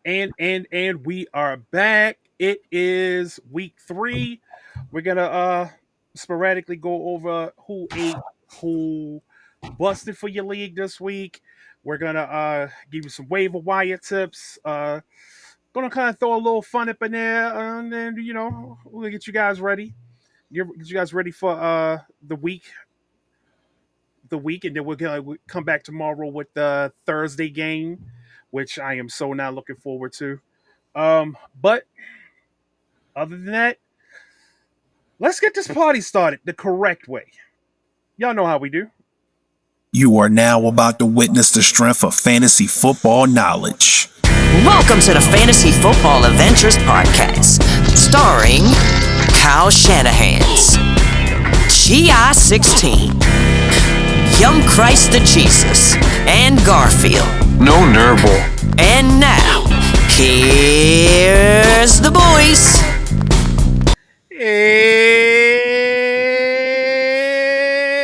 And we are back. It is week 3. We're gonna sporadically go over who ate, who busted for your league this week. We're gonna give you some waiver wire tips. Gonna kind of throw a little fun up in there, and then we'll get you guys ready. Get you guys ready for the week, and then we'll come back tomorrow with the Thursday game, which I am so now looking forward to. But other than that, let's get this party started the correct way. Y'all know how we do. You are now about to witness the strength of fantasy football knowledge. Welcome to the Fantasy Football Adventures Podcast, starring Kyle Shanahands, GI-16, Young Christ the Jesus, and Garfield. No Nurble. And now, here's the boys.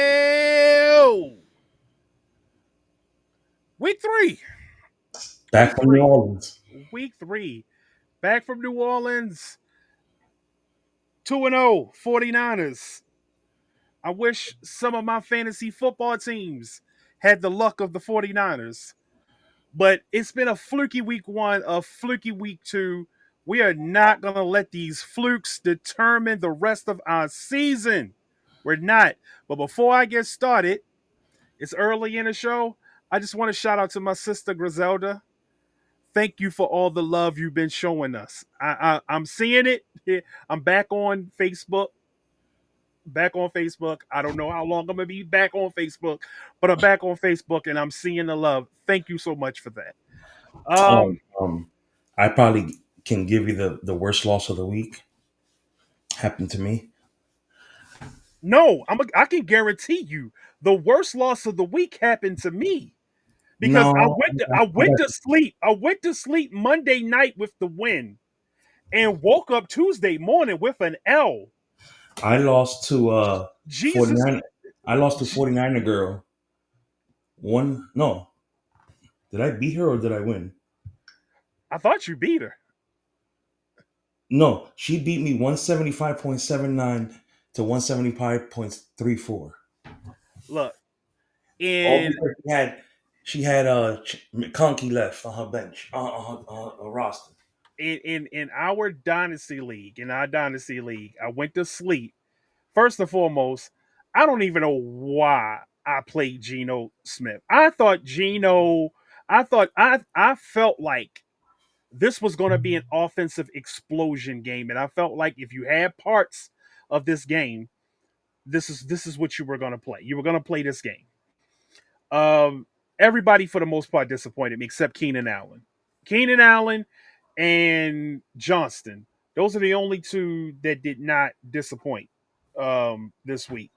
Ew. Week 3. Back from New Orleans. Week 3. Back from New Orleans. 2-0 49ers. I wish some of my fantasy football teams had the luck of the 49ers. But it's been a fluky week 1, a fluky week 2. We are not going to let these flukes determine the rest of our season. We're not. But before I get started, it's early in the show. I just want to shout out to my sister Griselda. Thank you for all the love you've been showing us. I'm seeing it. I'm back on Facebook. I don't know how long I'm gonna be back on Facebook, but I'm back on Facebook and I'm seeing the love. Thank you so much for that. Um, Um, um, I probably can give you the worst loss of the week. Happened to me. no, I can guarantee you the worst loss of the week happened to me because I No, went to, I went to sleep. I went to sleep Monday night with the win and woke up Tuesday morning with an L. I lost to Jesus, 49. I lost to 49er girl. One no. Did I beat her or did I win? I thought you beat her. No, she beat me 175.79 to 175.34. Look, All in because she had McConkey left on her bench on her roster. in our dynasty league, I went to sleep. First and foremost, I don't even know why I played Geno Smith. I felt like this was going to be an offensive explosion game, and I felt like if you had parts of this game, this is what you were going to play. You were going to play this game. Um, Everybody for the most part disappointed me except Keenan Allen. Keenan Allen and Johnston. Those are the only two that did not disappoint this week.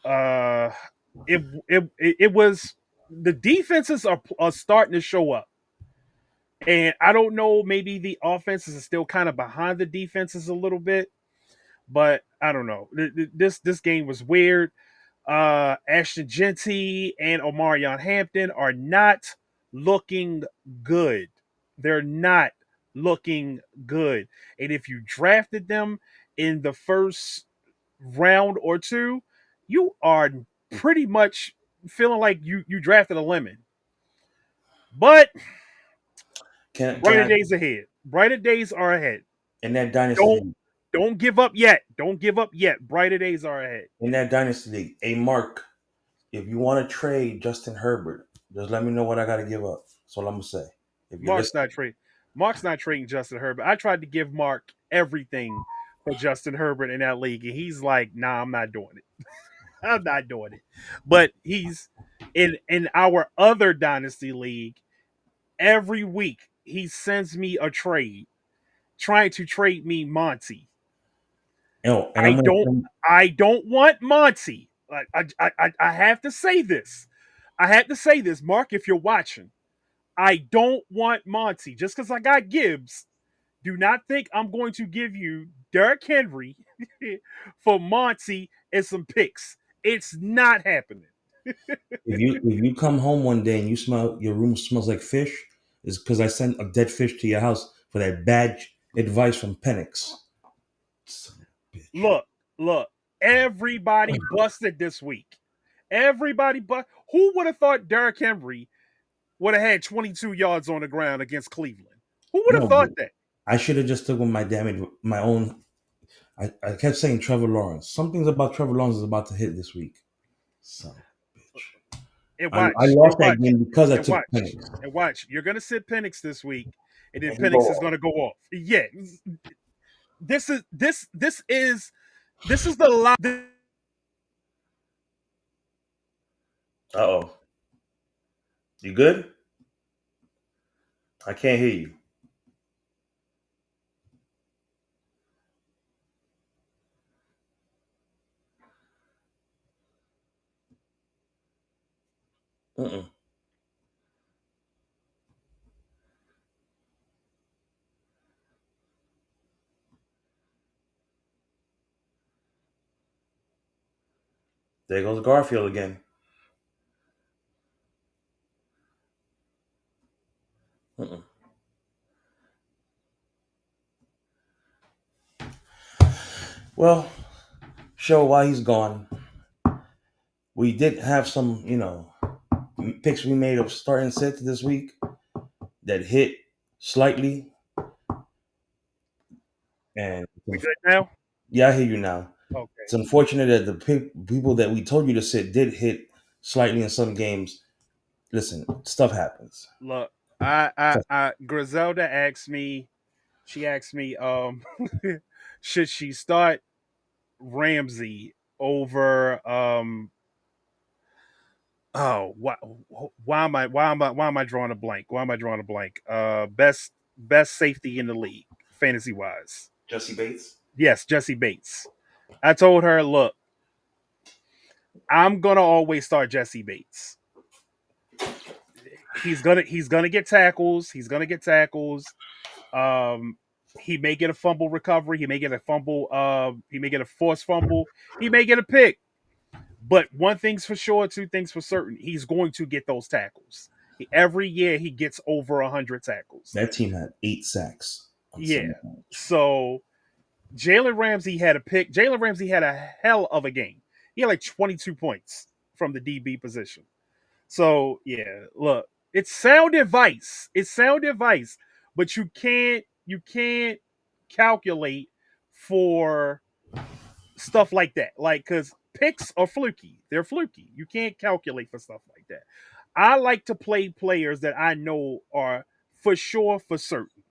Uh, it was the defenses are starting to show up, and I don't know. Maybe the offenses are still kind of behind the defenses a little bit, but I don't know. This game was weird. Ashton Genty and Omarion Hampton are not looking good. They're not looking good. And if you drafted them in the first round or two, you are pretty much feeling like you drafted a lemon. But Can brighter I days ahead. Brighter days are ahead. in that dynasty Don't league? don't give up yet. Don't give up yet. Brighter days are ahead. In that dynasty league, a Mark, if you want to trade Justin Herbert, just let me know what I got to give up. That's all I'm gonna say. If you're Mark's listening, not trading. Mark's not trading Justin Herbert. I tried to give Mark everything for Justin Herbert in that league, and he's like, "Nah, I'm not doing it. I'm not doing it." But he's in our other dynasty league. Every week he sends me a trade, trying to trade me Monty. and I I'm gonna don't. I don't want Monty. I have to say this. I had to say this, Mark. If you're watching, I don't want Monty. Just because I got Gibbs, do not think I'm going to give you Derrick Henry for Monty and some picks. It's not happening. if you come home one day and you smell your room smells like fish, is because I sent a dead fish to your house for that bad advice from Penix. Son of a bitch. Look, look. Everybody busted this week. Everybody but who would have thought Derrick Henry would have had 22 yards on the ground against Cleveland? Who would have No, but thought that? I should have just took with my damage, my own. I kept saying Trevor Lawrence. Something's about Trevor Lawrence is about to hit this week. Son of a bitch. And I watch, and lost that watch, game because I and took watch, Penix. and watch. You're gonna sit Penix this week, and then And he go Penix is off. gonna go off. Yeah, this is the line. Uh oh. You good? I can't hear you. Mm-mm. There goes Garfield again. Mm-mm. Well, show why he's gone. We did have some, picks we made of starting sets this week that hit slightly. And We good now? yeah, I hear you now. Okay. It's unfortunate that the people that we told you to sit did hit slightly in some games. Listen, stuff happens. Look, Griselda asked me. She asked me, should she start Ramsey over oh why am I drawing a blank? Why am I drawing a blank? Best safety in the league, fantasy wise. Jesse Bates. Yes, Jesse Bates. I told her, look, I'm gonna always start Jesse Bates. He's gonna get tackles. He's gonna get tackles. Um, he may get a fumble recovery. He may get a fumble. He may get a forced fumble. He may get a pick. But one thing's for sure, two things for certain. He's going to get those tackles. Every year he gets over 100 tackles. That team had 8 sacks on Yeah. Sunday night. So Jalen Ramsey had a pick. Jalen Ramsey had a hell of a game. He had like 22 points from the DB position. So yeah, look, it's sound advice. It's sound advice, but you can't calculate for stuff like that. Like, because picks are fluky. They're fluky. You can't calculate for stuff like that. I like to play players that I know are for sure for certain.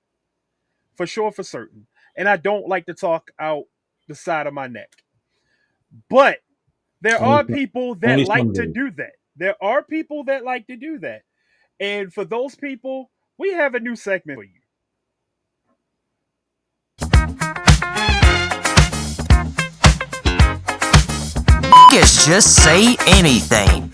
For sure for certain. And I don't like to talk out the side of my neck. But there Only, are people that only like to Sunday. do that. There are people that like to do that. And for those people, we have a new segment for you. Niggas just say anything.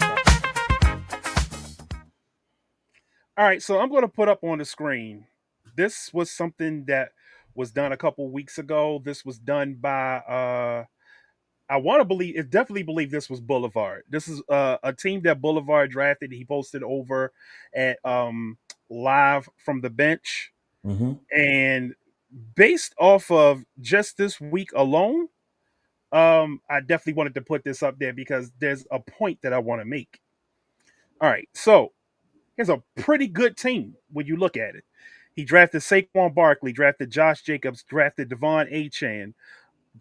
All right, so I'm going to put up on the screen. This was something that was done a couple weeks ago. This was done by I want to believe it definitely believe this was Boulevard. This is a team that Boulevard drafted. He posted over at live from the bench, Mm-hmm. and based off of just this week alone, I definitely wanted to put this up there because there's a point that I want to make. All right, so here's a pretty good team when you look at it. He drafted Saquon Barkley, drafted Josh Jacobs, drafted Devon Achan.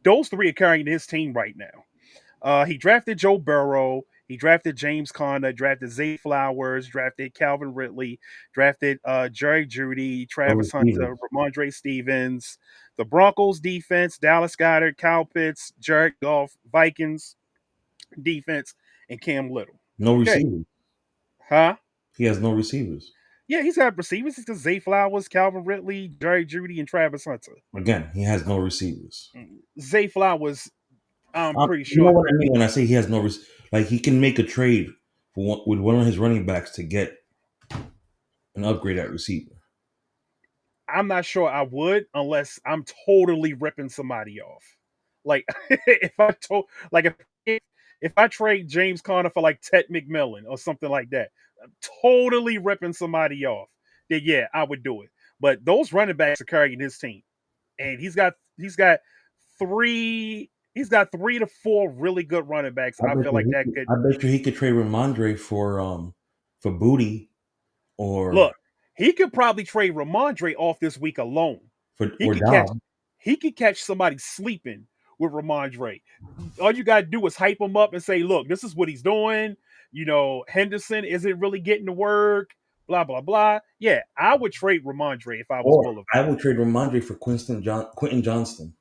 Those three are carrying his team right now. He drafted Joe Burrow. He drafted James Conner, drafted Zay Flowers, drafted Calvin Ridley, drafted Jerry Judy, No Travis Hunter, receivers. Ramondre Stevens. The Broncos defense, Dallas Goddard, Kyle Pitts, Jared Goff, Vikings defense, and Cam Little. No Okay. receivers. Huh? He has no receivers. Yeah, he's got receivers. He's got Zay Flowers, Calvin Ridley, Jerry Judy, and Travis Hunter. Again, he has no receivers. Zay Flowers, I'm pretty You know sure. what I mean when I say he has no like he can make a trade with one of his running backs to get an upgrade at receiver. I'm not sure I would unless I'm totally ripping somebody off. Like if I told, like if I trade James Conner for like Ted McMillan or something like that, I'm totally ripping somebody off. then yeah, I would do it. But those running backs are carrying his team, and he's got 3 to 4 really good running backs. I feel like that could I bet you he could trade Ramondre for Booty or look. He could probably trade Ramondre off this week alone. for He or could catch Dom. he could catch somebody sleeping with Ramondre. All you gotta do is hype him up and say, look, this is what he's doing. Henderson isn't really getting to work, blah, blah, blah. Yeah, I would trade Ramondre if I was Or Boulevard. I would trade Ramondre for Quentin Johnston.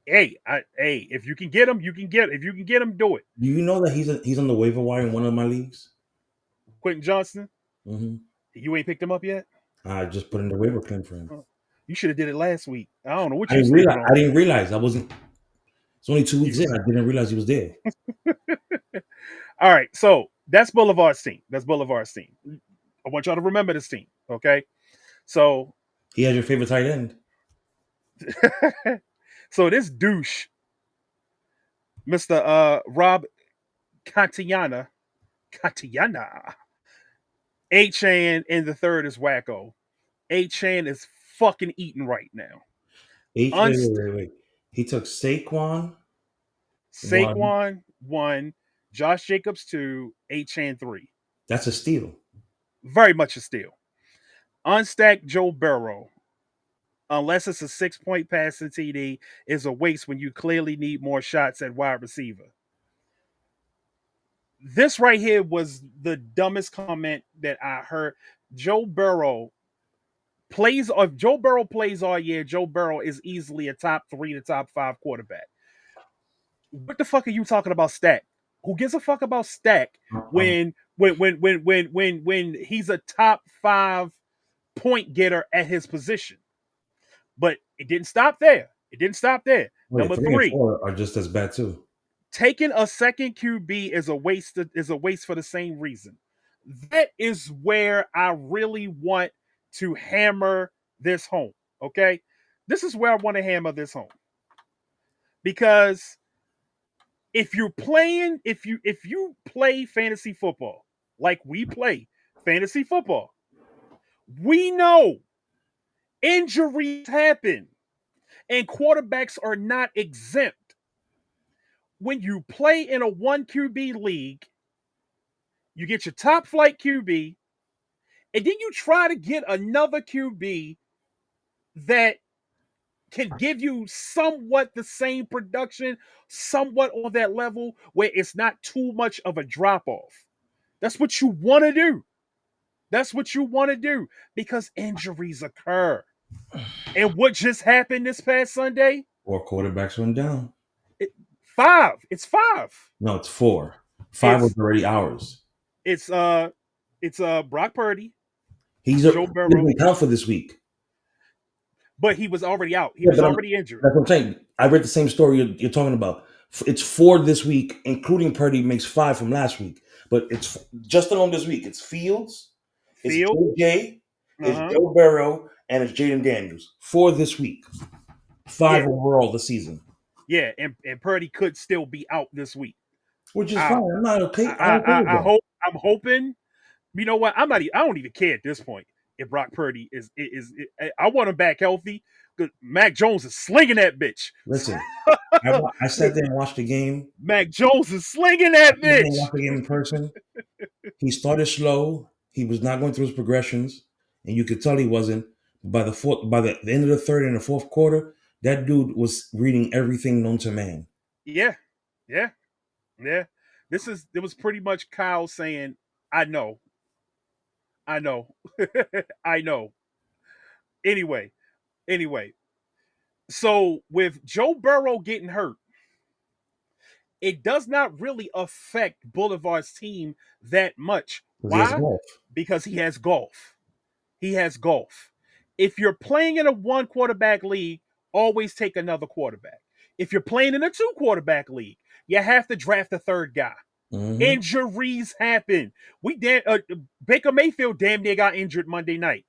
Hey, if you can get him, you can get if you can get him, do it. Do you know that he's on the waiver wire in one of my leagues? Quentin Johnston, Hmm. you ain't picked him up yet? I just put in the waiver claim for him. Huh. You should have did it last week. I don't know what you sleeping I on. didn't realize I wasn't. It's only 2 weeks You in. I didn't realize he was there. All right, so that's Boulevard's team. That's Boulevard's team. I want y'all to remember this team, okay? So, He has your favorite tight end. so this douche, Mister Rob Cantillana, A-Chan in the third is wacko. A-Chan is fucking eating right now. Unst- Wait. He took Saquon 1. Saquon 1, Josh Jacobs 2, A-Chan 3. That's a steal. Very much a steal. Unstacked Joe Burrow, unless it's a 6-point passing TD, is a waste when you clearly need more shots at wide receiver. This right here was the dumbest comment that I heard. Joe Burrow if Joe Burrow plays all year, Joe Burrow is easily a top 3 to top 5 quarterback. What the fuck are you talking about stack? Who gives a fuck about stack Um, when he's a top 5 point getter at his position? But it didn't stop there. It didn't stop there. Wait, Number 3 and 3, 4 are just as bad too. taking a second QB is a waste for the same reason. That is where I really want to hammer this home. Okay, this is where I want to hammer this home because if you play fantasy football like we play fantasy football, we know injuries happen and quarterbacks are not exempt. When you play in a 1 QB league, you get your top flight QB, and then you try to get another QB that can give you somewhat the same production, somewhat on that level where it's not too much of a drop off. That's what you want to do. That's what you want to do because injuries occur. And what just happened this past Sunday? 4 quarterbacks went down. It, 5. It's 5. No, it's 4. 5 was It's already ours. it's Brock Purdy, He Joe Burrow, didn't count for this week. but he was already out. He Yeah, was already injured. that's what I'm saying. I read the same story you're talking about. It's 4 this week, including Purdy makes 5 from last week. But it's just alone this week. It's Fields, it's Field. JJ, it's Uh-huh. Joe Burrow, and it's Jaden Daniels. 4 this week. 5 Yeah. overall this season. Yeah, and Purdy could still be out this week. Which is I, fine. I'm not okay. I, I'm okay with I, I that. hope. I'm hoping. You know what? I don't even care at this point if Brock Purdy is. I want him back healthy. Because Mac Jones is slinging that bitch. Listen, I sat there and watched the game. Mac Jones is slinging that I didn't bitch. watch the game in person. He started slow. He was not going through his progressions, and you could tell he wasn't. By the end of the third and the fourth quarter, that dude was reading everything known to man. Yeah, yeah, yeah. It was pretty much Kyle saying, "I know, I know, I know." Anyway. So with Joe Burrow getting hurt, it does not really affect Boulevard's team that much. Because he has Why? golf. Because he has golf. He has golf. If you're playing in a 1 quarterback league, always take another quarterback. If you're playing in a 2 quarterback league, you have to draft a third guy. Mm-hmm. Injuries happen. Baker Mayfield damn near got injured Monday night.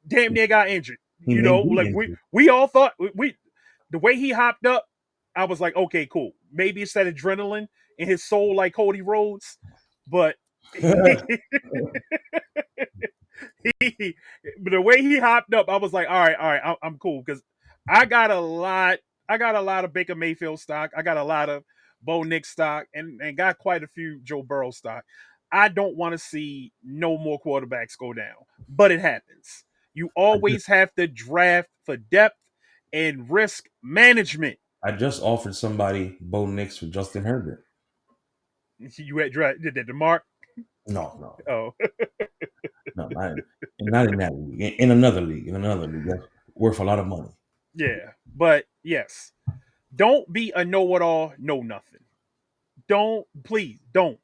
Damn near got injured. He may be Like injured. we all thought the way he hopped up, I was like, okay, cool. Maybe it's that adrenaline in his soul, like Cody Rhodes. But But the way he hopped up, I was like, all right, I'm cool because I got a lot. I got a lot of Baker Mayfield stock. I got a lot of Bo Nix stock, and got quite a few Joe Burrow stock. I don't want to see no more quarterbacks go down, but it happens. You I just, always have to draft for depth and risk management. I just offered somebody Bo Nix for Justin Herbert. You had draft did that to Mark. No, no, Oh, no, not in that league. In another league that's worth a lot of money. yeah, but yes, don't be a know-it-all, know nothing. Don't please don't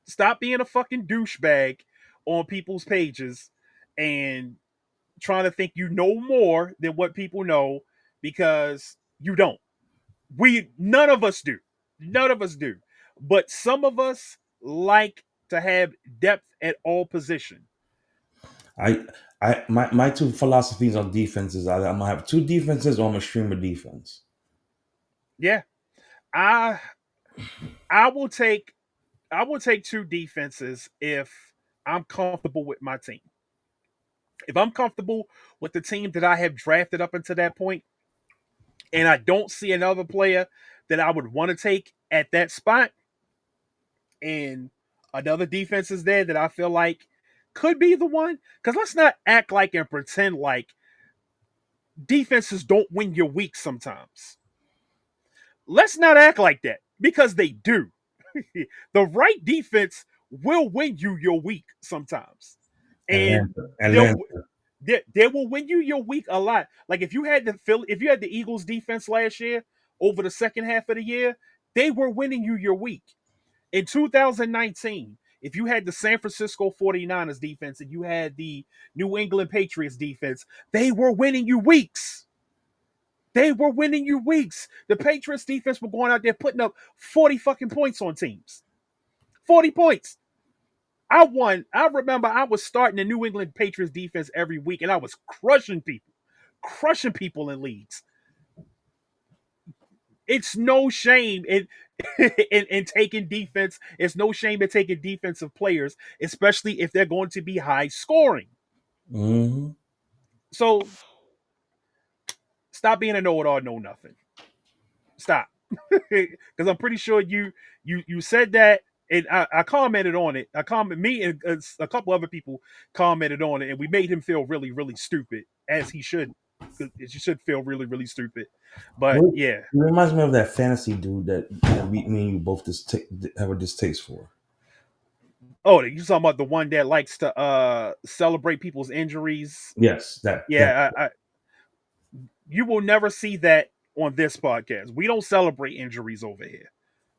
stop being a fucking douchebag on people's pages and trying to think you know more than what people know because you don't. We none of us do. None of us do. But some of us like to have depth at all position. I, my two philosophies on defense is either I'm gonna have two defenses or I'm gonna stream a defense. Yeah. I I will take two defenses if I'm comfortable with my team. If I'm comfortable with the team that I have drafted up until that point, and I don't see another player that I would want to take at that spot, and another defense is there that I feel like could be the one. Because let's not act like and pretend like defenses don't win your week sometimes. Let's not act like that because they do. The right defense will win you your week sometimes. And Atlanta, they'll Atlanta. they will win you your week a lot. Like if you had the Eagles defense last year over the second half of the year, they were winning you your week. In 2019, if you had the San Francisco 49ers defense and you had the New England Patriots defense, they were winning you weeks. They were winning you weeks. The Patriots defense were going out there putting up 40 fucking points on teams. 40 points. I won. I remember I was starting the New England Patriots defense every week and I was crushing people in leagues. It's no shame in taking defense. It's no shame in taking defensive players, especially if they're going to be high scoring. Mm-hmm. So stop being a know-it-all, know nothing. Stop, because I'm pretty sure you said that, and I commented on it. I comment me and a couple other people commented on it, and we made him feel really stupid, as he should. He should feel really stupid. But Well, yeah. it reminds me of that fantasy dude that me and you both have a distaste for. Oh, you talking about the one that likes to celebrate people's injuries? Yes, that. Yeah, you will never see that on this podcast. We don't celebrate injuries over here.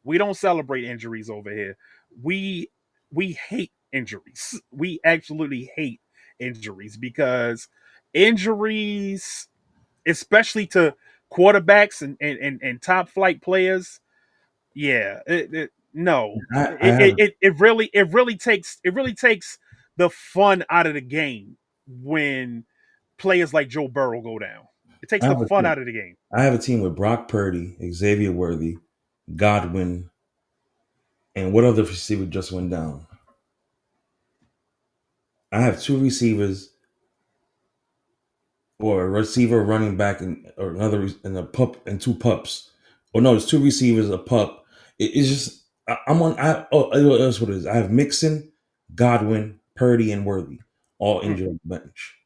We don't celebrate injuries over here. We we hate injuries. We absolutely hate injuries because injuries, especially to quarterbacks and top flight players, yeah, no, I have it really takes the fun out of the game when players like Joe Burrow go down. It takes I the have a fun team. out of the game. I have a team with Brock Purdy, Xavier Worthy, Godwin, and what other receiver just went down? I have two receivers, or a receiver, running back, and or another and a pup and two pups. Or no, it's two receivers, a pup. It's just I'm on. That's what it is. I have Mixon, Godwin, Purdy, and Worthy all Mm. injured on the bench.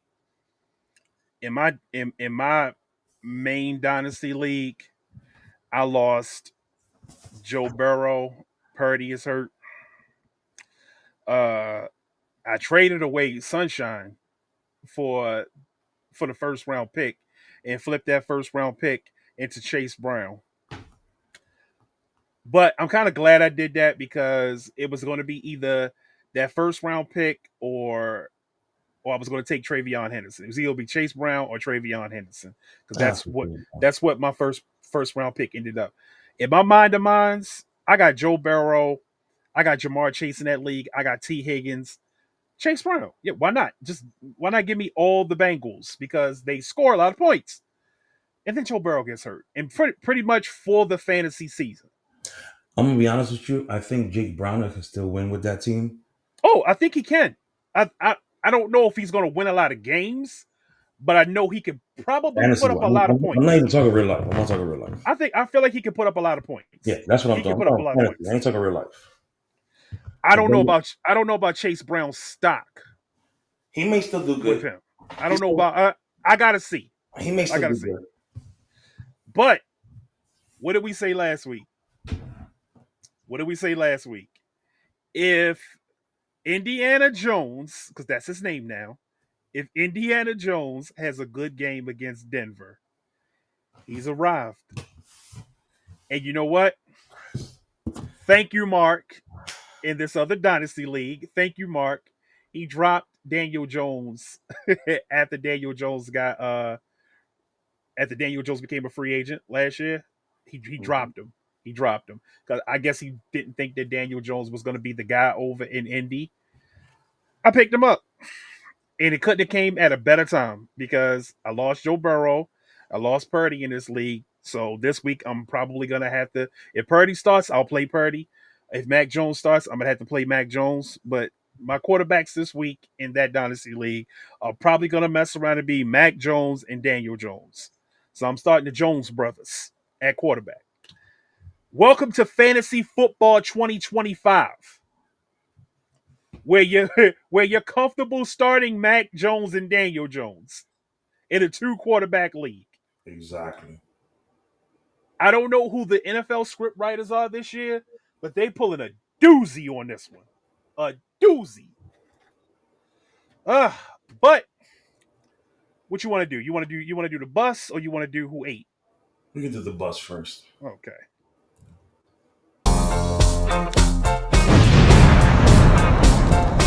In my main dynasty league, I lost Joe Burrow. Purdy is hurt. Uh, I traded away Sunshine for the first round pick and flipped that first round pick into Chase Brown. But I'm kind of glad I did that because it was going to be either that first round pick or I was going to take Travion Henderson. It was either going to be Chase Brown or Travion Henderson because that's what my first round pick ended up. In my mind of minds, I got Joe Burrow, I got Jamar Chase in that league, I got T Higgins, Chase Brown. Yeah, why not? Just why not give me all the Bengals because they score a lot of points, and then Joe Burrow gets hurt, and pretty much for the fantasy season. I'm gonna be honest with you. I think Jake Browner can still win with that team. Oh, I think he can. I don't know if he's going to win a lot of games, but I know he could probably Fantasy. put up a lot of I'm not points. even talking real life. I'm not talking real life. I feel like he could put up a lot of Yeah, points. that's what I'm He could talking. put I'm up a talking lot of fantasy. I points. ain't talking real life. I So don't know about Chase Brown's stock he may still do with good. him. I He's don't know still, about. I gotta see. he may I still gotta do see. good. But what did we say last week? What did we say last week? If Indiana Jones, because that's his name now, if Indiana Jones has a good game against Denver, he's arrived. And you know what? Thank you, Mark, in this other Dynasty League. Thank you, Mark. He dropped Daniel Jones after Daniel Jones got after Daniel Jones became a free agent last year. He Mhm. dropped him. He dropped him. Because I guess he didn't think that Daniel Jones was gonna be the guy over in Indy. I picked him up. And it couldn't have came at a better time because I lost Joe Burrow, I lost Purdy in this league. So this week I'm probably gonna have to. If Purdy starts, I'll play Purdy. If Mac Jones starts, I'm gonna have to play Mac Jones. But my quarterbacks this week in that dynasty league are probably gonna mess around and be Mac Jones and Daniel Jones. So I'm starting the Jones brothers at quarterback. Welcome to Fantasy Football 2025, where you where you're comfortable starting Mac Jones and Daniel Jones in a two quarterback league. Exactly. I don't know who the NFL script writers are this year, but they pulling a doozy on this one. A doozy. Uh, but what you want to do? You want to do the bus or you want to do who ate? We can do the bus first. Okay.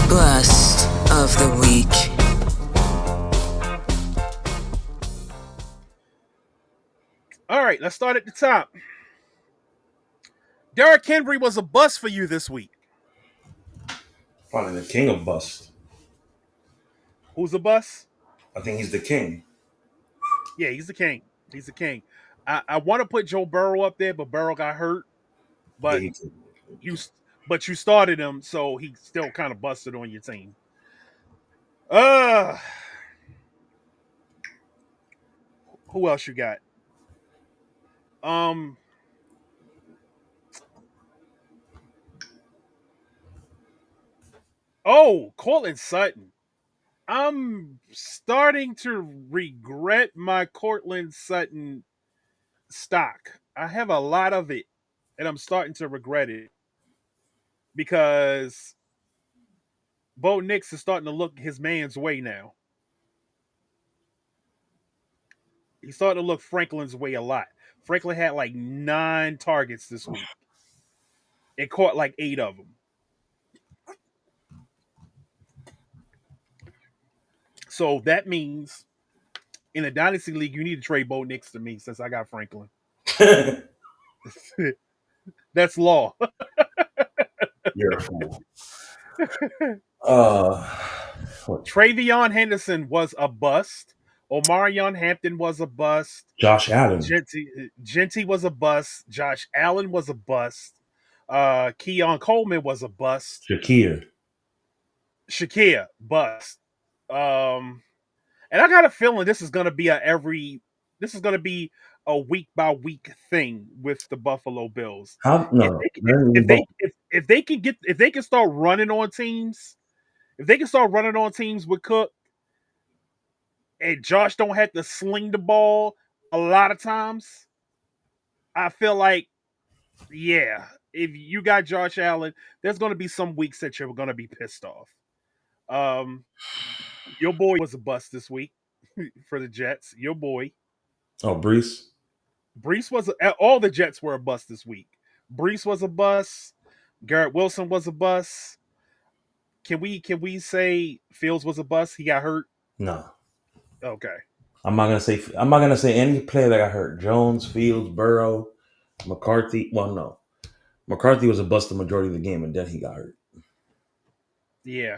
Bust of the week. All right, let's start at the top. Derrick Henry was a bust for you this week. Probably the king of bust. Who's a bust? I think he's the king. Yeah, he's the king. He's the king. I want to put Joe Burrow up there, but Burrow got hurt. Yeah, But he king. you but you started him, so he still kind of busted on your team. Uh who else you got? Um Cortland Sutton. I'm starting to regret my Cortland Sutton stock. I have a lot of it, and I'm starting to regret it because Bo Nix is starting to look his man's way now. He's starting to look Franklin's way a lot. Franklin had like 9 targets this week. It caught like 8 of them. So that means in a dynasty league, you need to trade Bo Nix to me since I got Franklin. That's law. You're a fool. Uh, what? Travion Henderson was a bust. Omarion Hampton was a bust. Josh Allen, Genty was a bust. Josh Allen was a bust. Keon Coleman was a bust. Shakir. Shakir bust. And I got a feeling this is gonna be a week by week thing with the Buffalo Bills. How? If No, they they're in the boat. if they can start running on teams, if they can start running on teams with Cook and Josh don't have to sling the ball a lot of times, I feel like yeah, if you got Josh Allen, there's gonna be some weeks that you're gonna be pissed off. Um, your boy was a bust this week for the Jets. Your boy. Oh, Brees. Brees was all the Jets were a bust this week. Brees was a bust. Garrett Wilson was a bust. Can we say Fields was a bust? He got hurt. No, Okay. I'm not gonna say. I'm not gonna say any player that got hurt. Jones, Fields, Burrow, McCarthy. Well, no, McCarthy was a bust the majority of the game, and then he got hurt. Yeah.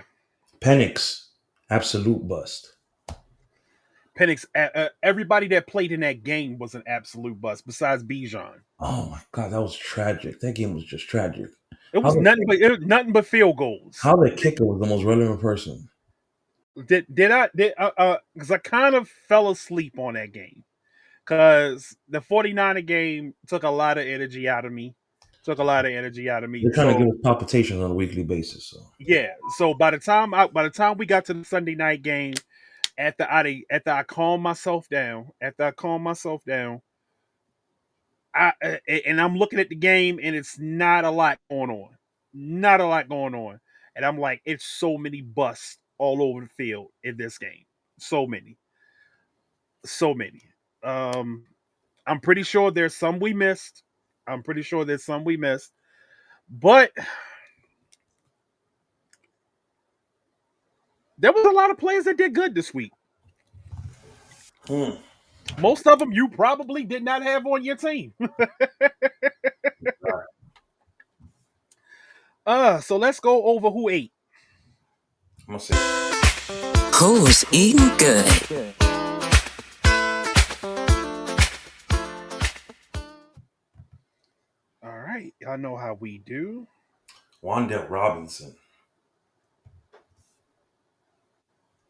Penix, absolute bust. Penix. Everybody that played in that game was an absolute bust. Besides Bijan, Oh my god, that was tragic. That game was just tragic. it How was the nothing but field goals. how the kicker was the most relevant person. Because I kind of fell asleep on that game because the 49er game took a lot of energy out of me. Took a lot of energy out of me. They're trying to give So us palpitations on a weekly basis. So yeah. So by the time we got to the Sunday night game, after I calmed myself down, and I'm looking at the game and it's not a lot going on. Not a lot going on. And I'm like, it's so many busts all over the field in this game. So many. So many. Um I'm pretty sure there's some we missed. I'm pretty sure there's some we missed. But there was a lot of players that did good this week. mm. Most of them you probably did not have on your team. So let's go over who ate. I'm gonna say Who's eating good? All right. Y'all know how we do. Wanda Robinson.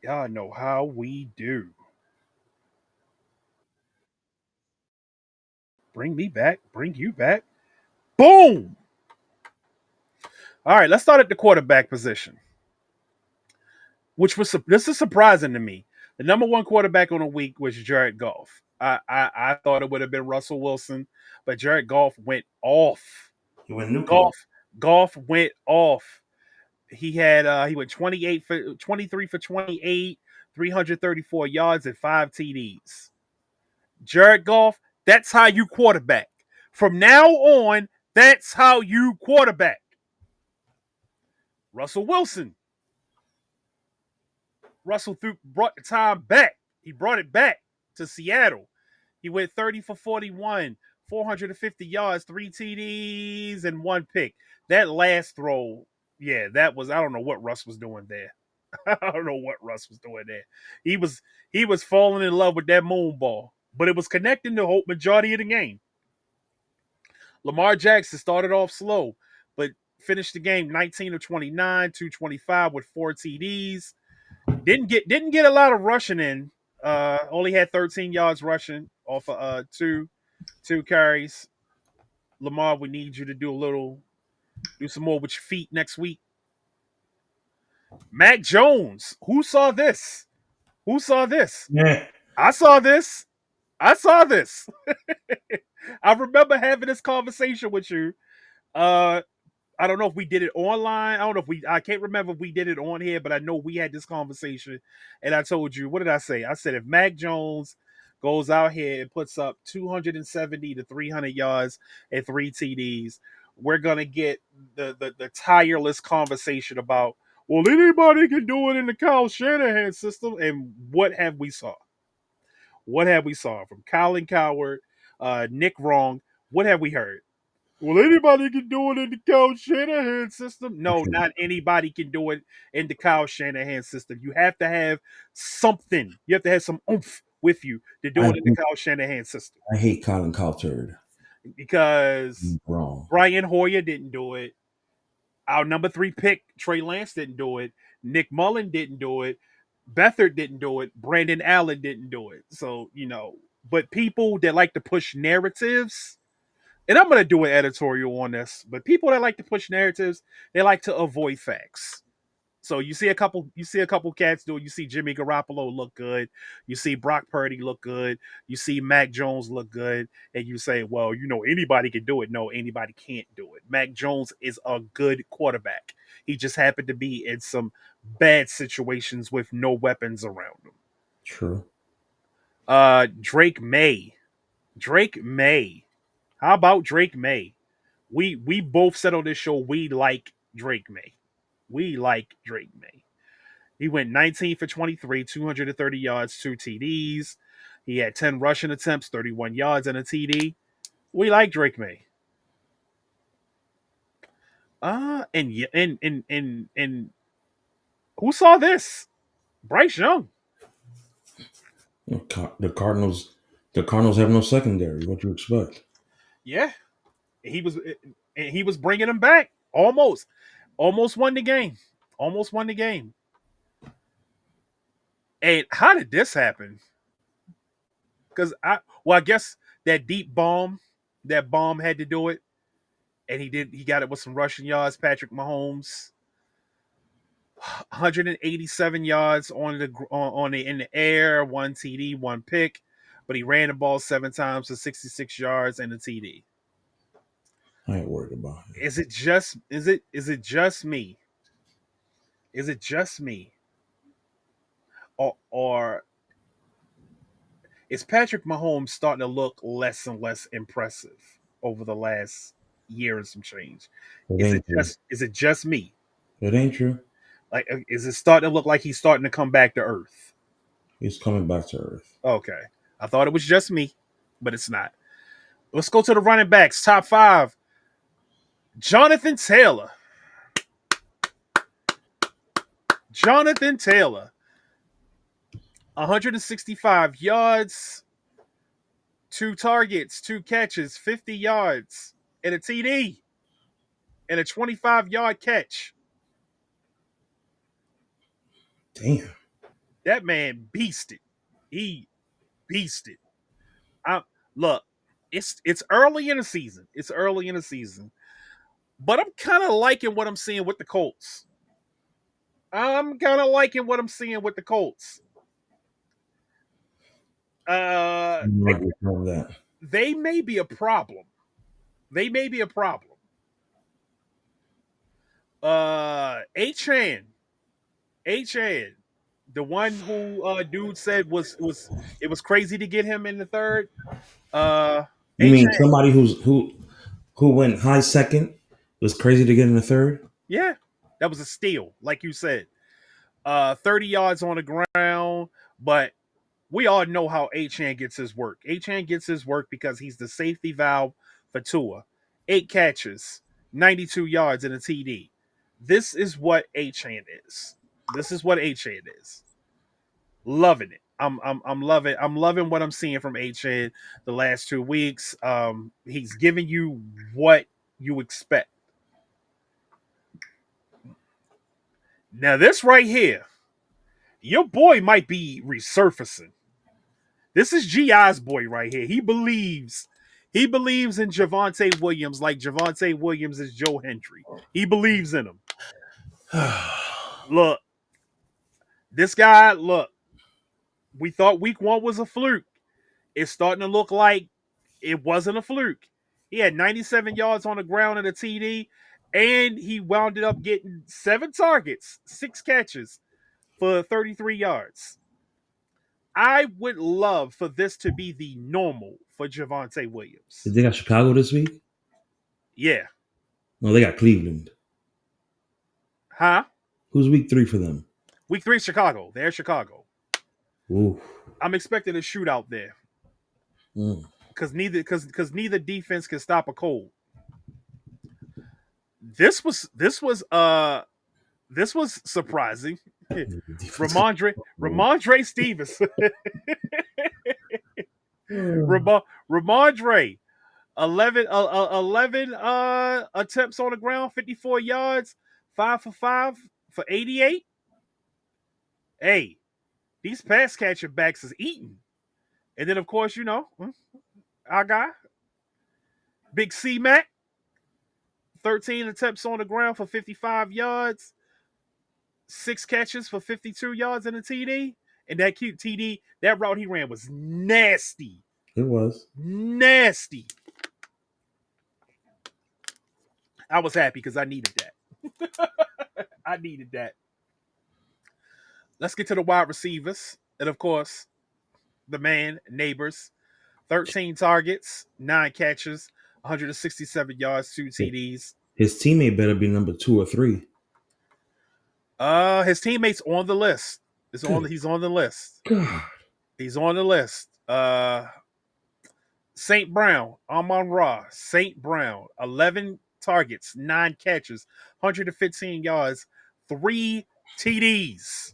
Y'all know how we do. Bring me back. Bring you back. Boom. All right, let's start at the quarterback position, which was this is surprising to me. The number one quarterback on the week was Jared Goff. I thought it would have been Russell Wilson, but Jared Goff went off. He went nuclear. Goff went off. He went 28 for 23 for 28, 334 yards and 5 TDs. Jared Goff, that's how you quarterback. From now on, that's how you quarterback. Russell Wilson. Brought the time back. He brought it back to Seattle. He went 30 for 41, 450 yards, 3 TDs, and 1 pick. That last throw, yeah, I don't know what Russ was doing there. I don't know what Russ was doing there. He was he was falling in love with that moon ball, but it was connecting the whole majority of the game. Lamar Jackson started off slow, but finished the game 19 of 29, 225 with 4 TDs. Didn't get a lot of rushing in. Only had 13 yards rushing off of two carries. Lamar, we need you to do some more with your feet next week. Mac Jones, who saw this? Who saw this? Yeah. I saw this. I saw this. I remember having this conversation with you. Uh, I don't know if we did it online. I don't know if I can't remember if we did it on here, but I know we had this conversation. And I told you, what did I say? I said, if Mac Jones goes out here and puts up 270 to 300 yards and 3 TDs, we're going to get the tireless conversation about, well, anybody can do it in the Kyle Shanahan system. And what have we saw? What have we saw from Colin Coward, Nick Wrong? What have we heard? Well, anybody can do it in the Kyle Shanahan system. No, not anybody can do it in the Kyle Shanahan system. You have to have something. You have to have some oomph with you to do I it in the Kyle Shanahan system. I hate Colin Cowherd. Because Wrong. Brian Hoyer didn't do it. Our number 3 pick, Trey Lance, didn't do it. Nick Mullen didn't do it. Beathard didn't do it. Brandon Allen didn't do it. So, but people that like to push narratives, and I'm going to do an editorial on this, but people that like to push narratives, they like to avoid facts. So you see a couple cats do it. You see Jimmy Garoppolo look good. You see Brock Purdy look good. You see Mac Jones look good. And you say, well, anybody can do it. No, anybody can't do it. Mac Jones is a good quarterback. He just happened to be in some bad situations with no weapons around him. True. Drake May. Drake May. How about Drake May? We both said on this show we like Drake May. We like Drake May. He went 19 for 23, 230 yards, 2 TDs. He had 10 rushing attempts, 31 yards, and a TD. We like Drake May. And who saw this? Bryce Young. The Cardinals have no secondary. What you expect? Yeah, he was bringing them back almost won the game. Almost won the game. And how did this happen? Because I guess that deep bomb, that bomb had to do it, and he did. He got it with some rushing yards. Patrick Mahomes, 187 yards on the in the air, one TD, one pick, but he ran the ball 7 times for 66 yards and a TD. I ain't worried about it. Is it just me? Is it just me? Or is Patrick Mahomes starting to look less and less impressive over the last year and some change? It ain't true. Is it just me? It ain't true. Like, is it starting to look like he's starting to come back to earth? He's coming back to earth. Okay, I thought it was just me, but it's not. Let's go to the running backs. Top five. Jonathan Taylor. Jonathan Taylor. 165 yards, 2 targets, 2 catches, 50 yards, and a TD, and a 25-yard catch. Damn. That man beasted. He beasted. I, look, it's early in the season. It's early in the season. But I'm kind of liking what I'm seeing with the Colts. I'm kind of liking what I'm seeing with the Colts. Uh, I'm not gonna tell that. they may be a problem. They may be a problem. H-Chan. H-Chan. The one who dude said was crazy to get him in the third. You mean H-Chan. somebody who went high second was crazy to get in the third? Yeah. That was a steal, like you said. 30 yards on the ground, but we all know how H-Chan gets his work. H-Chan gets his work because he's the safety valve for Tua. 8 catches, 92 yards, and a TD. This is what H-Chan is. This is what H-Chan is. Loving it. I'm loving what I'm seeing from H-Chan the last 2 weeks. He's giving you what you expect. Now this right here, your boy might be resurfacing. This is GI's boy right here. He believes in Javonte Williams like Javonte Williams is Joe Hendry. He believes in him. Look, this guy, look, we thought week one was a fluke. It's starting to look like it wasn't a fluke. He had 97 yards on the ground and a TD, and he wound up getting 7 targets, 6 catches for 33 yards. I would love for this to be the normal for Javonte Williams. Did they got Chicago this week? Yeah. No, they got Cleveland. Huh? Who's week 3 for them? Week 3, Chicago. They're Chicago. Ooh. I'm expecting a shootout there. Mm. Because neither defense can stop a cold. This was surprising. Ramondre Stevenson. Ramondre 11 attempts on the ground, 54 yards, 5 for 5 for 88. Hey, these pass catcher backs is eating. And then of course, our guy, Big C Mac, 13 attempts on the ground for 55 yards, 6 catches for 52 yards and a TD. And that cute TD, that route he ran was nasty. It was. Nasty. I was happy because I needed that. I needed that. Let's get to the wide receivers. And of course, the man, Neighbors, 13 targets, 9 catches, 167 yards, 2 TDs. His teammate better be number 2 or 3. His teammates on the list. He's on the list. God. He's on the list. St. Brown, Amon Ra, St. Brown, 11 targets, 9 catches, 115 yards, 3 TDs.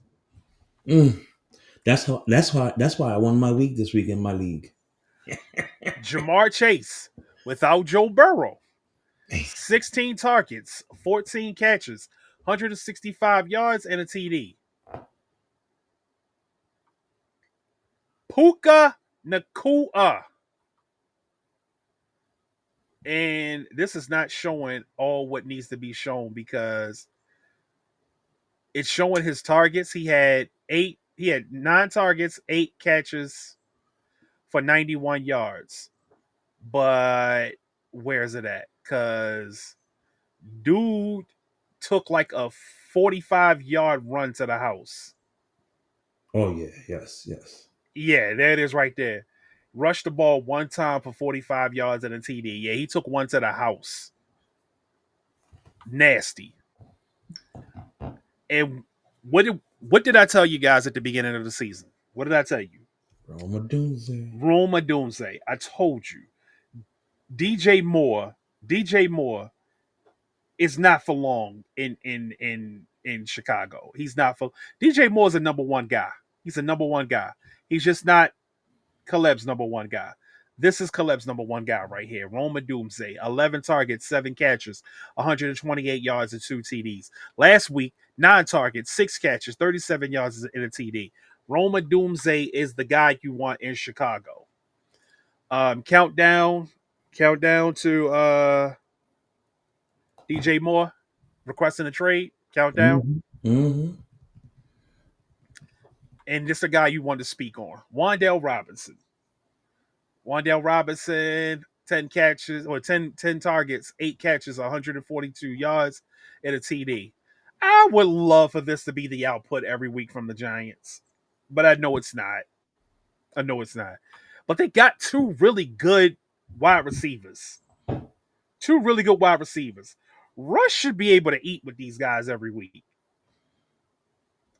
That's why I won my week this week in my league. Jamar Chase, without Joe Burrow, 16 targets, 14 catches, 165 yards, and a TD. Puka Nakua. And this is not showing all what needs to be shown because it's showing his targets. He had 9 targets, 8 catches for 91 yards. But where's it at? Because dude took like a 45-yard run to the house. Oh yeah, yes, yes. Yeah, there it is right there. Rushed the ball one time for 45 yards and a TD. Yeah, he took one to the house. Nasty. And what did I tell you guys at the beginning of the season? What did I tell you? Roma Doomsday. Roma Doomsday. I told you. DJ Moore, DJ Moore is not for long in Chicago. He's not for DJ Moore's a number one guy. He's a number one guy. He's just not Caleb's number one guy. This is Caleb's number one guy right here. Roma Doomsday, 11 targets, 7 catches, 128 yards, and 2 TDs. Last week, 9 targets, 6 catches, 37 yards, and a TD. Roma Doomsday is the guy you want in Chicago. Countdown to DJ Moore requesting a trade. Countdown. Mm-hmm. Mm-hmm. And this is a guy you want to speak on. Wan'Dale Robinson. Wan'Dale Robinson, 10 catches or 10 targets, 8 catches, 142 yards, and a TD. I would love for this to be the output every week from the Giants, but I know it's not. I know it's not. But they got 2 really good wide receivers. 2 really good wide receivers. Rush should be able to eat with these guys every week,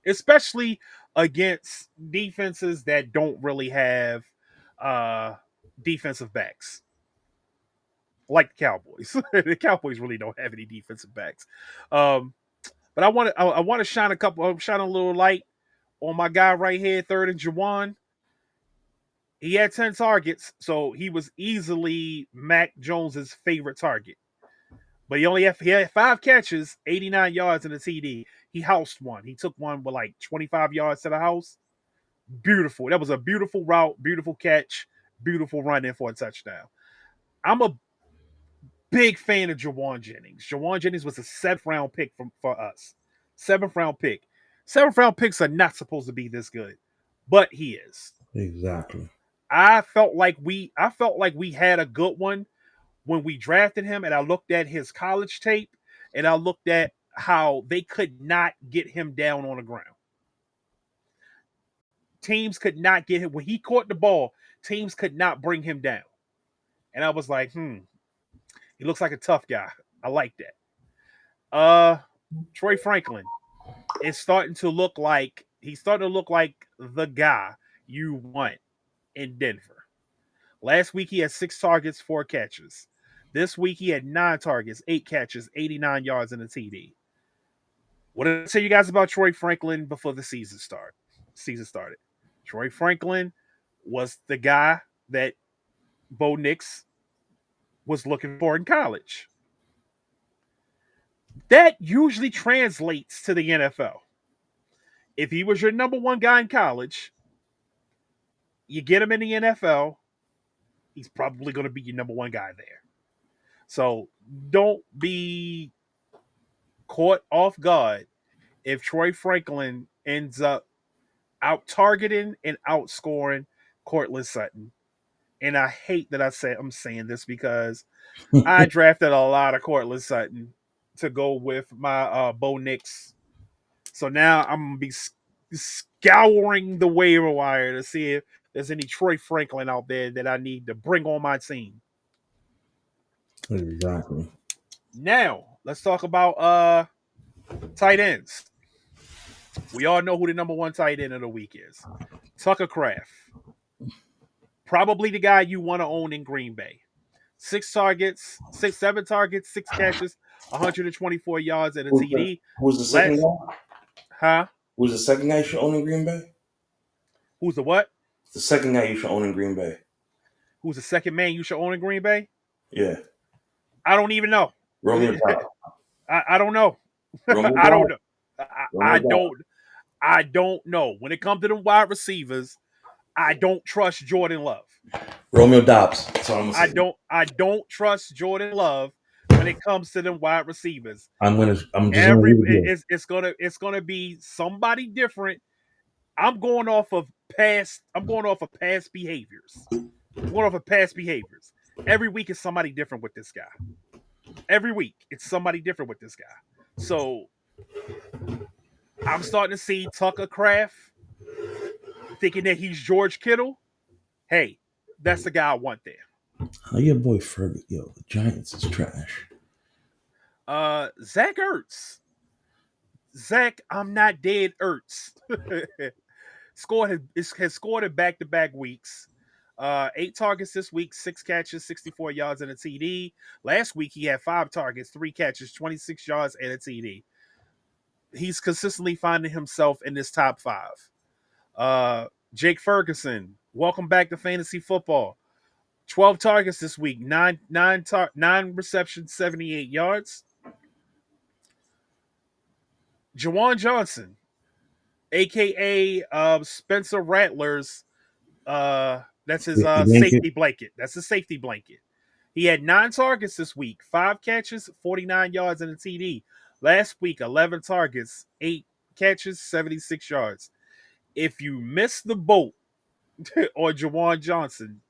especially against defenses that don't really have uh, defensive backs like the Cowboys. The Cowboys really don't have any defensive backs. But I want to shine a little light on my guy right here, third and Jawan. He had 10 targets, so he was easily Mac Jones's favorite target. But he had 5 catches, 89 yards, and a TD. He housed one. He took one with like 25 yards to the house. Beautiful. That was a beautiful route, beautiful catch, beautiful run in for a touchdown. I'm a big fan of Jawan Jennings. Jawan Jennings was a 7th round pick for us. 7th round pick. 7th round picks are not supposed to be this good, but he is. Exactly. I felt like we had a good one when we drafted him, and I looked at his college tape, and I looked at how they could not get him down on the ground. Teams could not get him when he caught the ball. Teams could not bring him down, and I was like, he looks like a tough guy. I like that. Troy Franklin is starting to look like the guy you want in Denver. Last week he had 6 targets, 4 catches. This week he had 9 targets, 8 catches, 89 yards, and a TD. What did I tell you guys about Troy Franklin before the season started? Troy Franklin was the guy that Bo Nix was looking for in college. That usually translates to the NFL. If he was your number one guy in college, you get him in the NFL, he's probably going to be your number one guy there. So don't be caught off guard if Troy Franklin ends up out targeting and outscoring Cortland Sutton. And I hate that I'm saying this because I drafted a lot of Cortland Sutton to go with my Bo Nix. So now I'm gonna be scouring the waiver wire to see if there's any Troy Franklin out there that I need to bring on my team. Exactly. Now let's talk about tight ends. We all know who the number one tight end of the week is. Tucker Kraft. Probably the guy you want to own in Green Bay. 7 targets, 6 catches, 124 yards, and a TD. Who's the second guy? Huh? Who's the second guy you should own in Green Bay? Who's the what? The second guy you should own in Green Bay. Who's the second man you should own in Green Bay? Yeah. I don't even know. Romeo Doubs. I don't know. I don't know. I don't know. When it comes to the wide receivers, I don't trust Jordan Love. Romeo Dobbs. That's all I'm gonna say. I don't trust Jordan Love when it comes to them wide receivers. I'm just gonna leave it here. It's gonna be somebody different. I'm going off of past behaviors. I'm going off of past behaviors. Every week is somebody different with this guy. Every week it's somebody different with this guy. So I'm starting to see Tucker Kraft thinking that he's George Kittle. Hey, that's the guy I want there. Oh, your boy Ferguson. Yo, the Giants is trash. Zach Ertz. Zach, I'm not dead Ertz. has scored in back-to-back weeks. 8 targets this week, 6 catches, 64 yards, and a TD. Last week, he had 5 targets, 3 catches, 26 yards, and a TD. He's consistently finding himself in this top 5. Jake Ferguson, welcome back to fantasy football. 12 targets this week, 9 receptions, 78 yards. Juwan Johnson, a.k.a. Spencer Rattler's, that's his safety blanket. That's his safety blanket. He had 9 targets this week, 5 catches, 49 yards, and a TD. Last week, 11 targets, 8 catches, 76 yards. If you miss the boat on Juwan Johnson,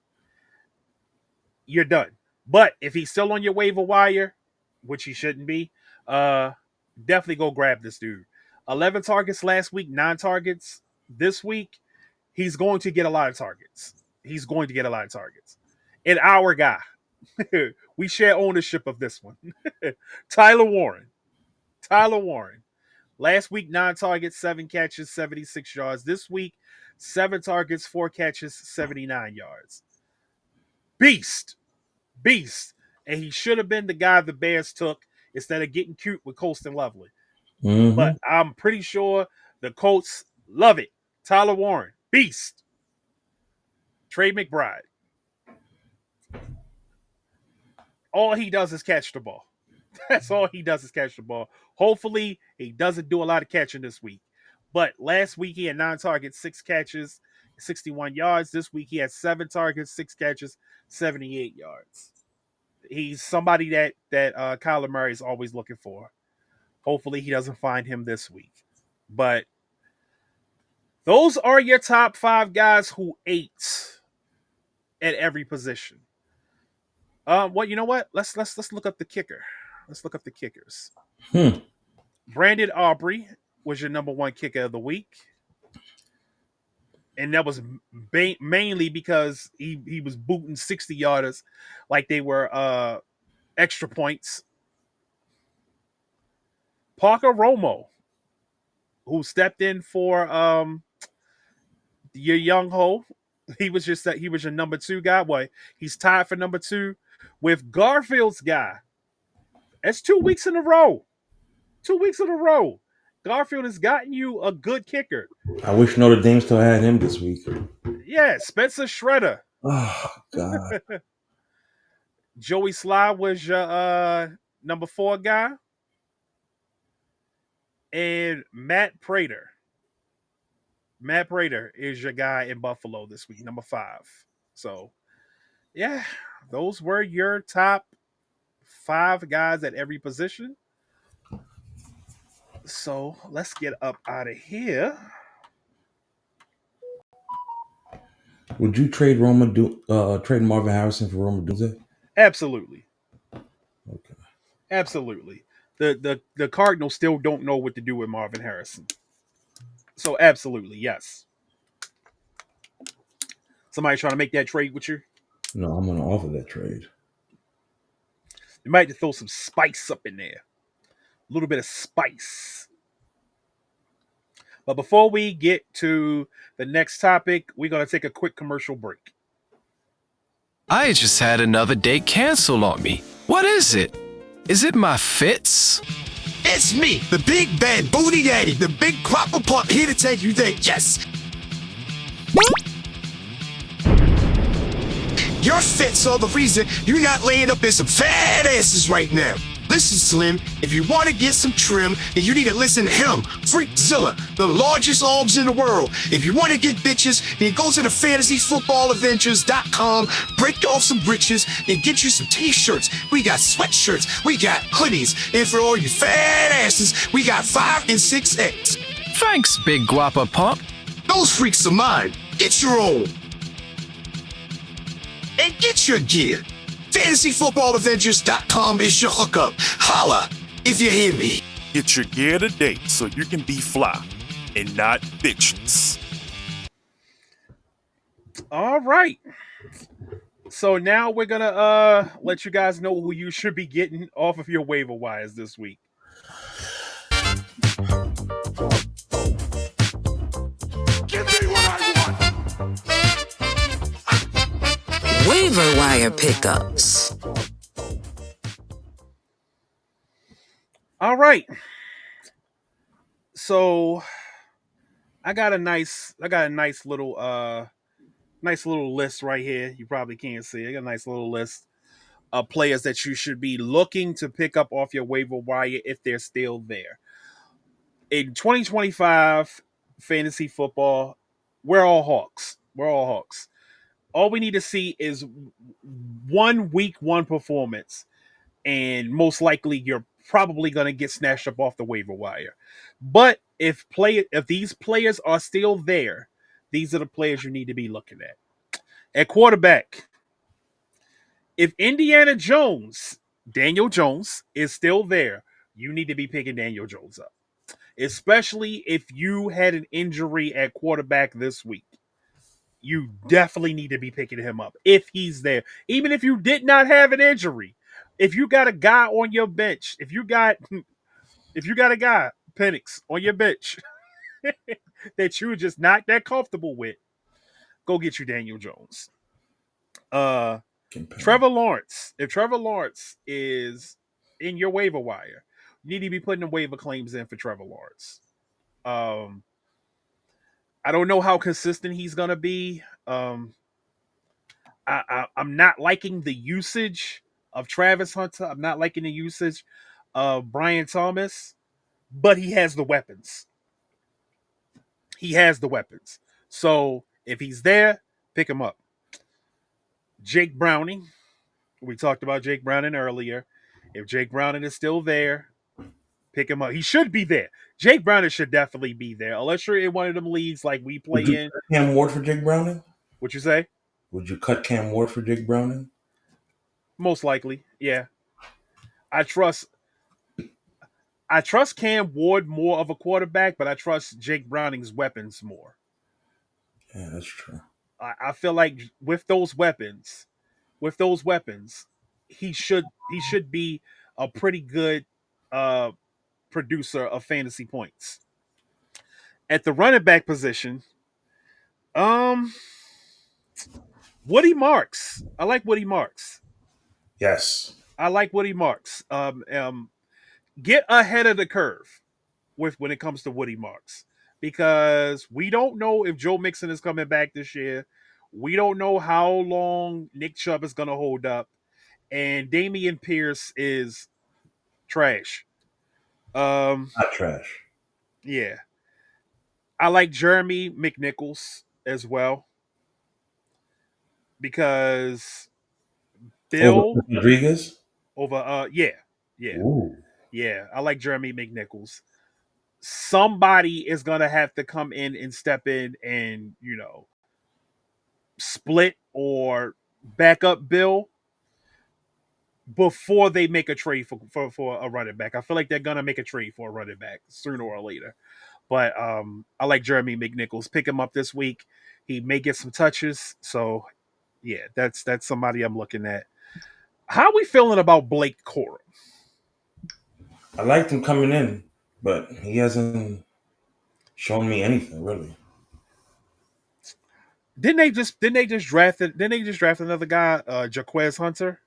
you're done. But if he's still on your waiver wire, which he shouldn't be, definitely go grab this dude. 11 targets last week, 9 targets this week. He's going to get a lot of targets. And our guy, we share ownership of this one. Tyler Warren. Last week, 9 targets, 7 catches, 76 yards. This week, 7 targets, 4 catches, 79 yards. Beast. And he should have been the guy the Bears took instead of getting cute with Colston Lovely. Mm-hmm. But I'm pretty sure the Colts love it. Tyler Warren, beast. Trey McBride. All he does is catch the ball. That's all he does is catch the ball. Hopefully, he doesn't do a lot of catching this week. But last week, he had 9 targets, 6 catches, 61 yards. This week, he had 7 targets, 6 catches, 78 yards. He's somebody that Kyler Murray is always looking for. Hopefully, he doesn't find him this week. But those are your top 5 guys who ate at every position. Well, you know what? Let's look up the kicker. Let's look up the kickers. Brandon Aubrey was your number 1 kicker of the week. And that was mainly because he was booting 60-yarders like they were extra points. Parker Romo, who stepped in for your young ho. He was your number 2 guy. Boy, he's tied for number 2 with Garfield's guy. That's 2 weeks in a row. 2 weeks in a row. Garfield has gotten you a good kicker. I wish Notre Dame still had him this week. Yeah, Spencer Shredder. Oh, God. Joey Sly was your number 4 guy. And Matt Prater. Matt Prater is your guy in Buffalo this week, number 5. So, yeah, those were your top 5 guys at every position. So, let's get up out of here. Would you trade trade Marvin Harrison for Roma Dunze? Absolutely. Okay. Absolutely. The Cardinals still don't know what to do with Marvin Harrison. So, absolutely, yes. Somebody trying to make that trade with you? No, I'm going to offer that trade. You might have to throw some spice up in there. A little bit of spice. But before we get to the next topic, we're going to take a quick commercial break. I just had another date canceled on me. What is it? Is it my fits? It's me, the big bad booty daddy, the big proper pump, here to take you there, yes. Your fits are the reason you're not laying up in some fat asses right now. Listen listen, Slim, if you want to get some trim, then you need to listen to him, Freakzilla, the largest arms in the world. If you want to get bitches, then go to the fantasyfootballaventures.com, break off some britches, and get you some t-shirts. We got sweatshirts, we got hoodies, and for all you fat asses, we got 5 and 6X. Thanks, Big Guapa Pump. Those freaks are mine. Get your own. And get your gear. FantasyFootballAvengers.com is your hookup. Holla if you hear me. Get your gear today so you can be fly and not bitches. All right. So now we're gonna let you guys know who you should be getting off of your waiver wires this week. Give me what I want. Waiver wire pickups. All right. So I got a nice little list right here. You probably can't see. I got a nice little list of players that you should be looking to pick up off your waiver wire if they're still there. In 2025 fantasy football, we're all Hawks. We're all Hawks. All we need to see is one week one performance, and most likely you're probably going to get snatched up off the waiver wire. But if these players are still there, these are the players you need to be looking at. At quarterback, if Indiana Jones, Daniel Jones, is still there, you need to be picking Daniel Jones up, especially if you had an injury at quarterback this week. You definitely need to be picking him up if he's there. Even if you did not have an injury, if you got a guy on your bench, if you got a guy, Penix, on your bench that you're just not that comfortable with, go get you Daniel Jones. Trevor Lawrence. If Trevor Lawrence is in your waiver wire, you need to be putting the waiver claims in for Trevor Lawrence. I don't know how consistent he's gonna be. I'm not liking the usage of Travis Hunter. I'm not liking the usage of Brian Thomas, but he has the weapons. He has the weapons. So if he's there, pick him up. Jake Browning. We talked about Jake Browning earlier. If Jake Browning is still there, pick him up. He should be there. Jake Browning should definitely be there. Unless you're in one of them leagues like we play Would you in. cut Cam Ward for Jake Browning? What you say? Would you cut Cam Ward for Jake Browning? Most likely, yeah. I trust Cam Ward more of a quarterback, but I trust Jake Browning's weapons more. Yeah, that's true. I feel like with those weapons, he should be a pretty good producer of fantasy points. At the running back position, Woody Marks. I like Woody Marks. Yes. Get ahead of the curve when it comes to Woody Marks, because we don't know if Joe Mixon is coming back this year. We don't know how long Nick Chubb is going to hold up, and Damian Pierce is trash. Not trash. Yeah, I like Jeremy McNichols as well, because Bill Over Rodriguez? yeah. Ooh. Yeah, I like Jeremy McNichols. Somebody is going to have to come in and step in and, split or back up Bill before they make a trade for a running back. I feel like they're going to make a trade for a running back sooner or later. But I like Jeremy McNichols. Pick him up this week. He may get some touches. So, yeah, that's somebody I'm looking at. How are we feeling about Blake Corum? I liked him coming in, but he hasn't shown me anything really. Didn't they just draft another guy, Jaquez Hunter?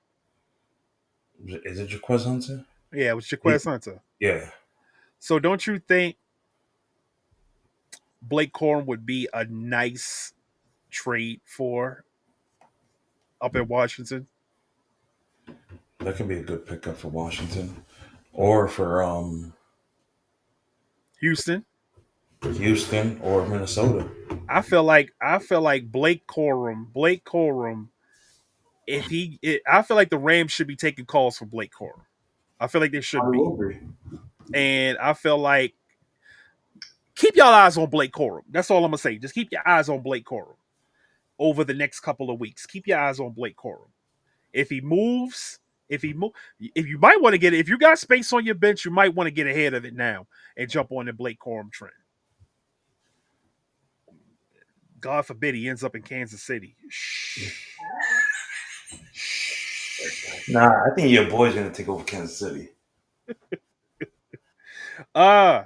Is it Jaquez Hunter? Yeah, it was Jaquez Hunter. Yeah. So don't you think Blake Corum would be a nice trade for up in Washington? That could be a good pickup for Washington. or Houston. for Houston or Minnesota. I feel like Blake Corum. I feel like the Rams should be taking calls for Blake Corum. I feel like they should I be, will be. and I feel like keep y'all eyes on Blake Corum. That's all I'm gonna say. Just keep your eyes on Blake Corum over the next couple of weeks. Keep your eyes on Blake Corum. If he moves, if you might want to get it, if you got space on your bench, you might want to get ahead of it now and jump on the Blake Corum trend. God forbid he ends up in Kansas City. Shh. Nah, I think your boy's gonna take over Kansas City. Uh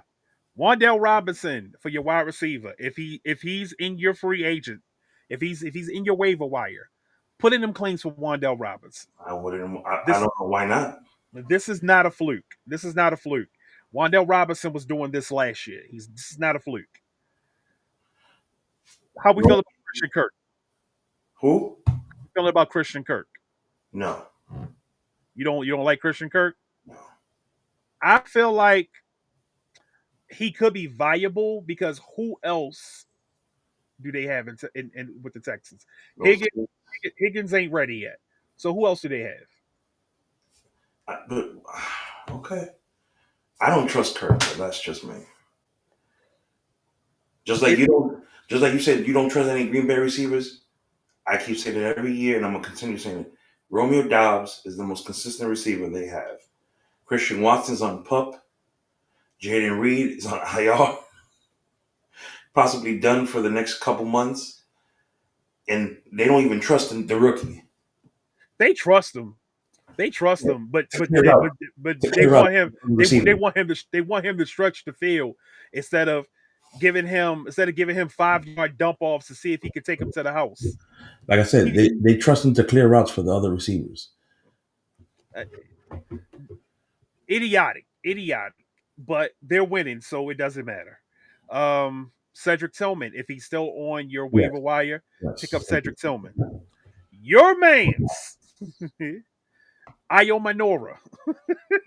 Wandell Robinson for your wide receiver. If he's in your free agent, if he's in your waiver wire, put in them claims for Wandell Robinson. I wouldn't. I This don't know why not. this is not a fluke. This is not a fluke. Wandell Robinson was doing this last year. This is not a fluke. How we feel about Christian Kirk? Who? Feeling about Christian Kirk? No. You don't like Christian Kirk? No. I feel like he could be viable because who else do they have in with the Texans? Those Higgins two. Higgins ain't ready yet. So who else do they have? But okay. I don't trust Kirk. But that's just me. Just like It, you don't. Just like you said, you don't trust any Green Bay receivers. I keep saying it every year, and I'm gonna continue saying it. Romeo Dobbs is the most consistent receiver they have. Christian Watson's on PUP. Jaden Reed is on IR, possibly done for the next couple months, and they don't even trust the rookie. they trust him. They trust Yeah. him, but To but clear they out, but to they clear out want him. the They receiver. want him to stretch the field instead of giving him 5 yard dump offs to see if he could take him to the house. Like I said, He, they trust him to clear routes for the other receivers. uh, idiotic, but they're winning, so it doesn't matter. Cedric Tillman, if he's still on your Yes, waiver wire, pick up yes. Cedric Tillman. Your man's Io Manora.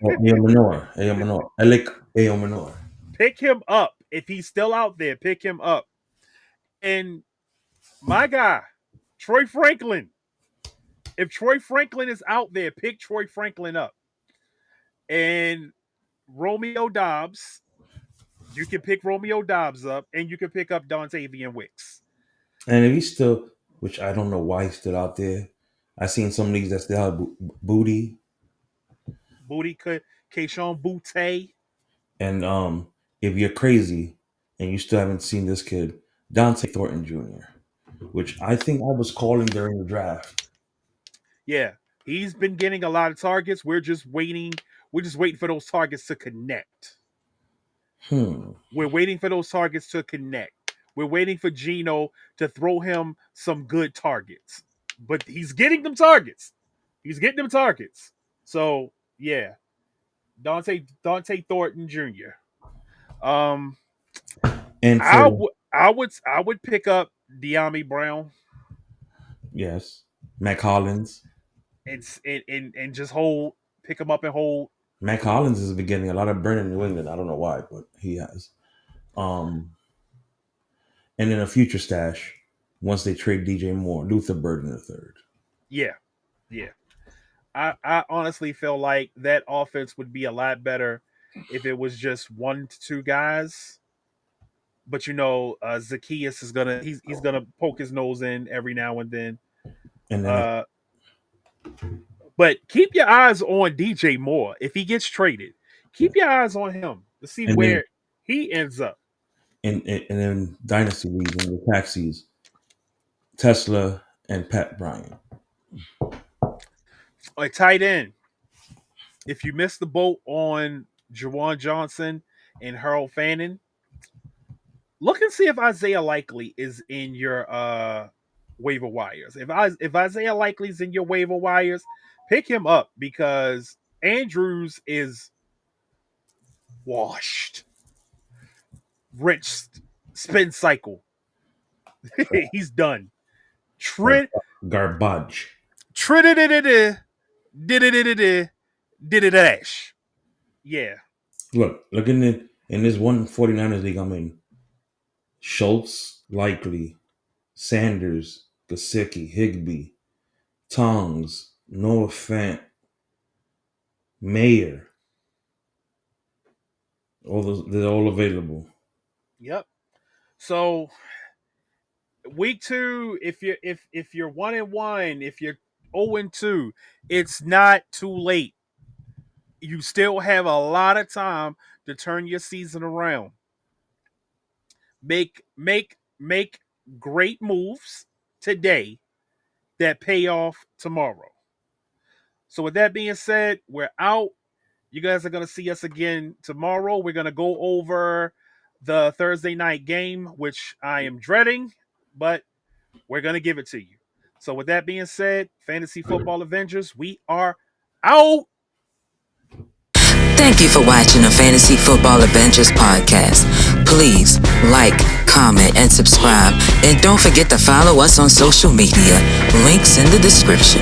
Well, Ayo Manor, Ayo Manor. I like Ayo Manor. Pick him up. If he's still out there, pick him up. And my guy, Troy Franklin. If Troy Franklin is out there, pick Troy Franklin up. And Romeo Dobbs, you can pick Romeo Dobbs up, and you can pick up Dontavian Wicks. And if he's still, which I don't know why he's still out there. I seen some leagues that still have Booty Booty Keishon Butte. and if you're crazy and you still haven't seen this kid, Dante Thornton Jr., which I think I was calling during the draft. Yeah, he's been getting a lot of targets. We're just waiting. We're just waiting for those targets to connect. Hmm. We're waiting for those targets to connect. We're waiting for Gino to throw him some good targets. But he's getting them targets. He's getting them targets. So yeah, Dante Thornton Jr. Um, And for I would pick up De'Ami Brown yes, Mac Hollins. and just hold pick him up and hold. Mac Hollins has been getting a lot of burn in New England. I don't know why, but he has. Um, and then a future stash once they trade DJ Moore, Luther Burden the third. Yeah, yeah. I honestly feel like that offense would be a lot better if it was just 1 to 2 guys. But Zacchaeus is he's gonna poke his nose in every now and then. And then Uh, but keep your eyes on DJ Moore if he gets traded. Keep your eyes on him to see and then where he ends up. and then dynasty leagues and the taxis, Tesla and Pat Bryant. Like tight end, if you missed the boat on Jawan Johnson and Harold Fannin, look and see if Isaiah Likely is in your waiver wires. If Isaiah Likely's in your waiver wires, pick him up because Andrews is washed, rinsed, spin cycle. He's done. Gar- Trid Garbage. did it did it dash. Yeah. Look in this one 49ers league I'm in. Schultz, Likely, Sanders, Gasicki, Higbee, Tongs, Noah Fant, Mayer. All those they're all available. Yep. So week 2, if you're 1-1, if you're 0-2, it's not too late. You still have a lot of time to turn your season around. Make great moves today that pay off tomorrow. So with that being said, we're out. You guys are going to see us again tomorrow. We're going to go over the Thursday night game, which I am dreading, but we're going to give it to you. So with that being said, Fantasy Football Avengers, we are out. Thank you for watching the Fantasy Football Adventures podcast. Please like, comment, and subscribe. And don't forget to follow us on social media. Links in the description.